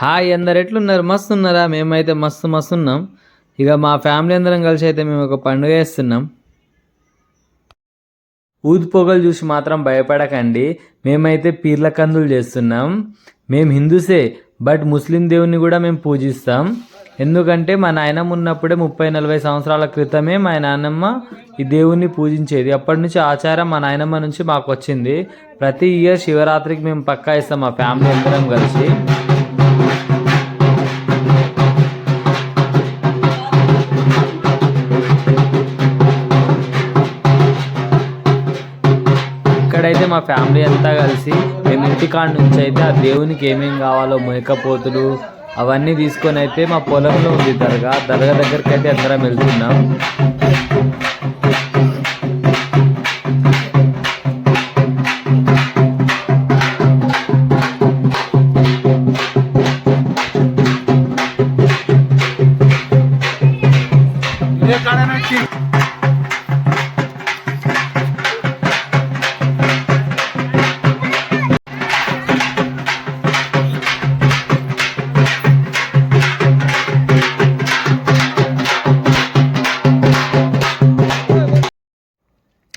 Hi అందరు ఎట్లున్నారు? మస్తు ఉన్నారా? మేమైతే మస్తు ఉన్నాం. ఇక మా ఫ్యామిలీ అందరం కలిసి అయితే మేము ఒక పండుగ చేస్తున్నాం. ఊది పొగలు చూసి మాత్రం భయపడకండి. మేమైతే పీర్ల కందులు చేస్తున్నాం. మేము హిందూసే, బట్ ముస్లిం దేవుని కూడా మేము పూజిస్తాం. ఎందుకంటే మా నాయనమ్మ ఉన్నప్పుడే 30-40 సంవత్సరాల క్రితమే మా నాయనమ్మ ఈ దేవుణ్ణి పూజించేది. అప్పటి నుంచి ఆచారం మా నాయనమ్మ నుంచి మాకు వచ్చింది. ప్రతి ఇయర్ శివరాత్రికి మేము పక్కా ఇస్తాం మా ఫ్యామిలీ అందరం కలిసి. ఇక్కడైతే మా ఫ్యామిలీ అంతా కలిసి మేము ఇంటికాడ నుంచి అయితే ఆ దేవునికి ఏమేం కావాలో మేకపోతులు అవన్నీ తీసుకొని అయితే మా పొలంలో ఉంది దర్గా దగ్గరికి అయితే అందరం వెళ్తున్నాం.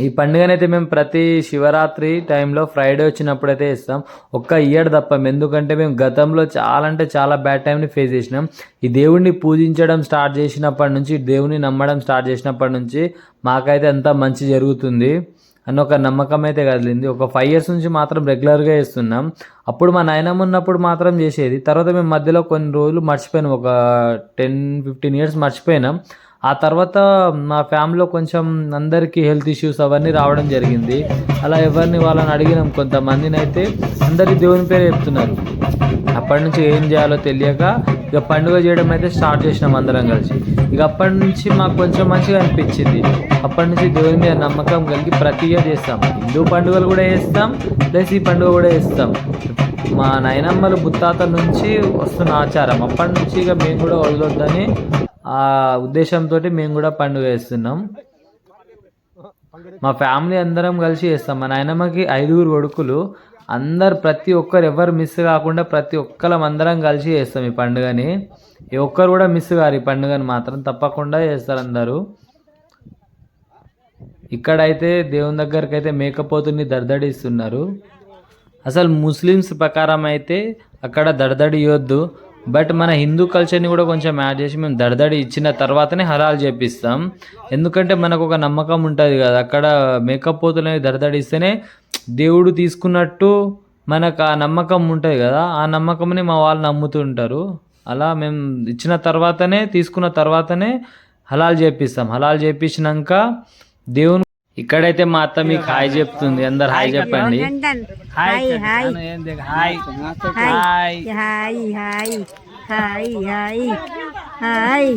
ఈ పండుగనైతే మేము ప్రతి శివరాత్రి టైంలో ఫ్రైడే వచ్చినప్పుడు అయితే ఇస్తాం. ఒక్క ఇయర్ తప్పం. ఎందుకంటే మేము గతంలో చాలా అంటే చాలా బ్యాడ్ టైంని ఫేస్ చేసినాం. ఈ దేవుడిని పూజించడం స్టార్ట్ చేసినప్పటి నుంచి, దేవుడిని నమ్మడం స్టార్ట్ చేసినప్పటి నుంచి మాకైతే అంతా మంచి జరుగుతుంది అన్న ఒక నమ్మకం అయితే కదిలింది. ఒక 5 years నుంచి మాత్రం రెగ్యులర్గా చేస్తున్నాం. అప్పుడు మా నాయనమ్మ ఉన్నప్పుడు మాత్రం చేసేది. తర్వాత మేము మధ్యలో కొన్ని రోజులు మర్చిపోయినాం. ఒక 10-15 years మర్చిపోయినాం. ఆ తర్వాత మా ఫ్యామిలీలో కొంచెం అందరికీ హెల్త్ ఇష్యూస్ అవన్నీ రావడం జరిగింది. అలా ఎవరిని వాళ్ళని అడిగినాం. కొంతమందిని అయితే అందరికీ దేవుని పేరు చెప్తున్నారు. అప్పటి నుంచి ఏం చేయాలో తెలియక ఇక పండుగ చేయడం అయితే స్టార్ట్ చేసినాం అందరం కలిసి. ఇక అప్పటి నుంచి మాకు కొంచెం మంచిగా అనిపించింది. అప్పటి నుంచి దేవుని మీద నమ్మకం కలిగి ప్రతి ఇయర్ చేస్తాం. హిందూ పండుగలు కూడా చేస్తాం, ప్లస్ ఈ పండుగ కూడా చేస్తాం. మా నాయనమ్మలు ముత్తాతల నుంచి వస్తున్న ఆచారం. అప్పటి నుంచి ఇక మేము కూడా వదలొద్దని ఆ ఉద్దేశంతో మేము కూడా పండుగ చేస్తున్నాం. మా ఫ్యామిలీ అందరం కలిసి చేస్తాం. మా నాయనమ్మకి 5 కొడుకులు. అందరు ప్రతి ఒక్కరు ఎవరు మిస్ కాకుండా ప్రతి ఒక్కరం అందరం కలిసి చేస్తాం ఈ పండుగని. ఏ ఒక్కరు కూడా మిస్ కారు. ఈ పండుగని మాత్రం తప్పకుండా చేస్తారు అందరూ. ఇక్కడైతే దేవుని దగ్గరికి అయితే మేకపోతుని దర్దడిస్తున్నారు. అసలు ముస్లిమ్స్ ప్రకారం అయితే అక్కడ దడదడి ఇవ్వద్దు. బట్ మన హిందూ కల్చర్ని కూడా కొంచెం యాడ్ చేసి మేము దడదడి ఇచ్చిన తర్వాతనే హలాల్ చేపిస్తాం. ఎందుకంటే మనకు ఒక నమ్మకం ఉంటుంది కదా, అక్కడ మేకప్ పోతులని దడదడి ఇస్తేనే దేవుడు తీసుకున్నట్టు మనకు ఆ నమ్మకం ఉంటుంది కదా. ఆ నమ్మకంని మా వాళ్ళు నమ్ముతుంటారు. అలా మేము ఇచ్చిన తర్వాతనే, తీసుకున్న తర్వాతనే హలాల్ చేపిస్తాం. హలాల్ చేపించినాక దేవుని ఇక్కడైతే మా అత్త మీకు హాయ్ చెప్తుంది. అందరు హాయ్ చెప్పండి. Hi hi hi hi hi hi hi hi.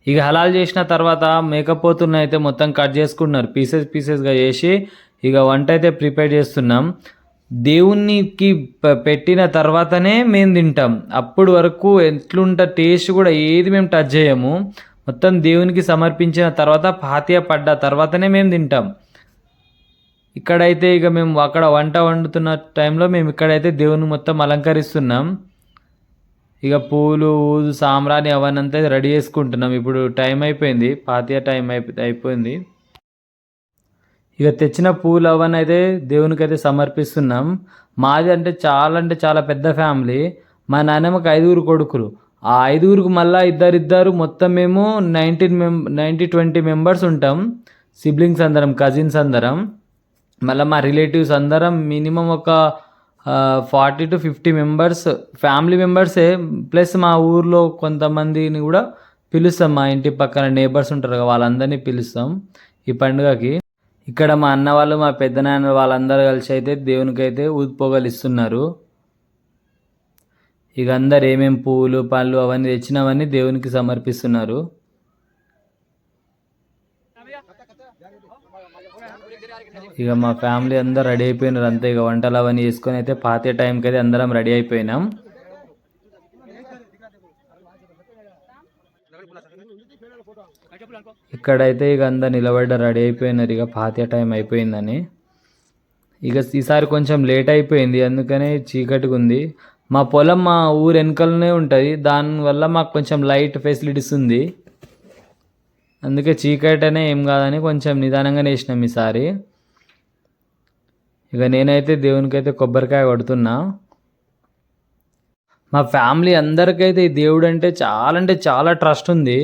ఇక హలాల్ చేసిన తర్వాత మేకపోతున్న అయితే మొత్తం కట్ చేసుకుంటున్నారు. పీసెస్గా చేసి ఇక వంట అయితే ప్రిపేర్ చేస్తున్నాం. దేవునికి పెట్టిన తర్వాతనే మేము తింటాం. అప్పుడు వరకు ఎట్లుంట టేస్ట్ కూడా ఏది మేము టచ్ చేయము. మొత్తం దేవునికి సమర్పించిన తర్వాత ఫాతిహా పడ్డ తర్వాతనే మేము తింటాం. ఇక్కడైతే ఇక మేము అక్కడ వంట వండుతున్న టైంలో మేము ఇక్కడైతే దేవుని మొత్తం అలంకరిస్తున్నాం. ఇక పూలు, ఊదు, సాంబ్రాణి అవన్నంతా రెడీ చేసుకుంటున్నాం. ఇప్పుడు టైం అయిపోయింది, ఫాతిహా టైం అయిపోయింది. ఇక తెచ్చిన పూలు అవన్నీ అయితే దేవునికి అయితే సమర్పిస్తున్నాం. మాది అంటే చాలా పెద్ద ఫ్యామిలీ. మా నాన్నమ్మకి 5 కొడుకులు. ఆ 5కి మళ్ళీ ఇద్దరు మొత్తం మేము 20 మెంబర్స్ ఉంటాం. సిబ్లింగ్స్ అందరం, కజిన్స్ అందరం, మళ్ళీ మా రిలేటివ్స్ అందరం మినిమం ఒక 40-50 మెంబర్స్ ఫ్యామిలీ మెంబర్సే. ప్లస్ మా ఊర్లో కొంతమందిని కూడా పిలుస్తాం. మా ఇంటి పక్కన నేబర్స్ ఉంటారు కదా, వాళ్ళందరినీ పిలుస్తాం ఈ పండుగకి. ఇక్కడ మా అన్న వాళ్ళు, మా పెద్దనాన్న వాళ్ళందరూ కలిసి అయితే దేవునికి అయితే ఊదిపోగలు ఇస్తున్నారు. ఇక అందరు ఏమేమి పువ్వులు, పళ్ళు అవన్నీ తెచ్చినవన్నీ దేవునికి సమర్పిస్తున్నారు. ఇక మా ఫ్యామిలీ అందరు రెడీ అయిపోయినారు అంతే. ఇక వంటలు అవన్నీ చేసుకొని అయితే పాతే టైంకి అయితే అందరం రెడీ అయిపోయినాం. ఇక్కడైతే ఇక అందరు నిలబడ్డ రెడీ అయిపోయినారు. ఇక పాతే టైం అయిపోయిందని ఇక ఈసారి కొంచెం లేట్ అయిపోయింది, అందుకనే చీకటిగా ఉంది. మా పొలం మా ఊరు వెనకలనే ఉంటుంది, దానివల్ల మాకు కొంచెం లైట్ ఫెసిలిటీస్ ఉంది. అందుకే చీకటనే ఏం కాదని కొంచెం నిదానంగానే వేసినాం ఈసారి. ఇక నేనైతే దేవునికైతే కొబ్బరికాయ కొడుతున్నా. మా ఫ్యామిలీ అందరికైతే ఈ దేవుడు అంటే చాలా ట్రస్ట్ ఉంది.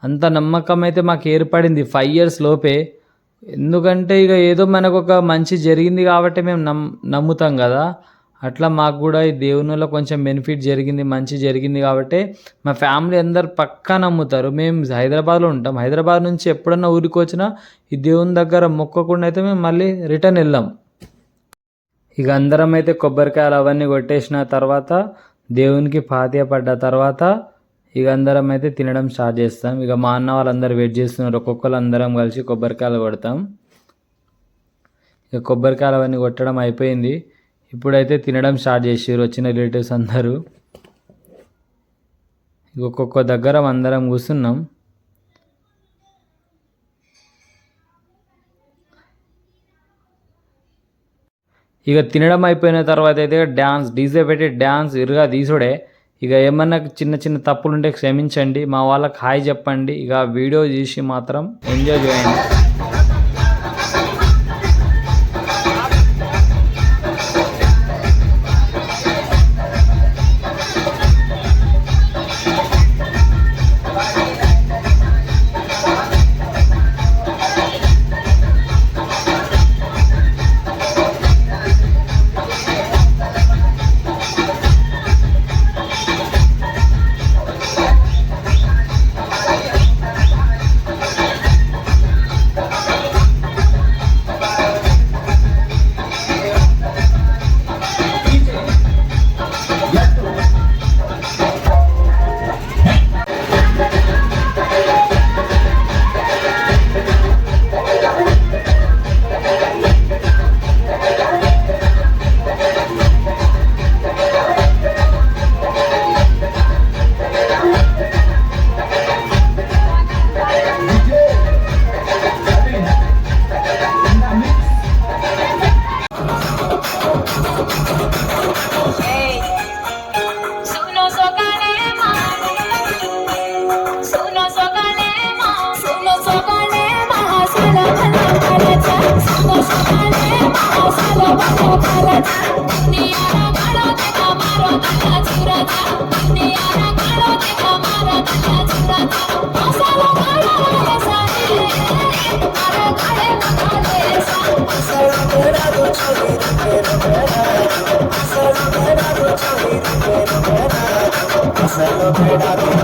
అంత నమ్మకం అయితే మాకు ఏర్పడింది 5 years లోపే. ఎందుకంటే ఇక ఏదో మనకు ఒక మంచి జరిగింది కాబట్టి మేము నమ్ముతాం కదా, అట్లా మాకు కూడా ఈ దేవుని వల్ల కొంచెం బెనిఫిట్ జరిగింది, మంచి జరిగింది కాబట్టి మా ఫ్యామిలీ అందరు పక్కా నమ్ముతారు. మేము హైదరాబాద్లో ఉంటాం, హైదరాబాద్ నుంచి ఎప్పుడన్నా ఊరికి వచ్చినా ఈ దేవుని దగ్గర మొక్కకుండా అయితే మేము మళ్ళీ రిటర్న్ వెళ్ళాం. ఇక అందరం అయితే కొబ్బరికాయలు అవన్నీ కొట్టేసిన తర్వాత దేవునికి ఫాతిహ పడ్డ తర్వాత ఇక అందరం అయితే తినడం స్టార్ట్ చేస్తాం. ఇక మా అన్న వాళ్ళందరూ వెయిట్ చేస్తున్నారు, ఒక్కొక్కరు అందరం కలిసి కొబ్బరికాయలు కొడతాం. ఇక కొబ్బరికాయలు అవన్నీ కొట్టడం అయిపోయింది, ఇప్పుడైతే తినడం స్టార్ట్ చేసారు వచ్చిన రిలేటివ్స్ అందరూ. ఇక ఒక్కొక్క దగ్గర అందరం కూర్చున్నాం. ఇక తినడం అయిపోయిన తర్వాత అయితే డ్యాన్స్ డీజే పెట్టి డ్యాన్స్ ఇరుగా తీసుడే. ఇక ఏమన్నా చిన్న చిన్న తప్పులుంటే క్షమించండి, మా వాళ్ళకి హాయ్ చెప్పండి. ఇక వీడియో చూసి మాత్రం ఎంజాయ్ చేయండి. Celebrate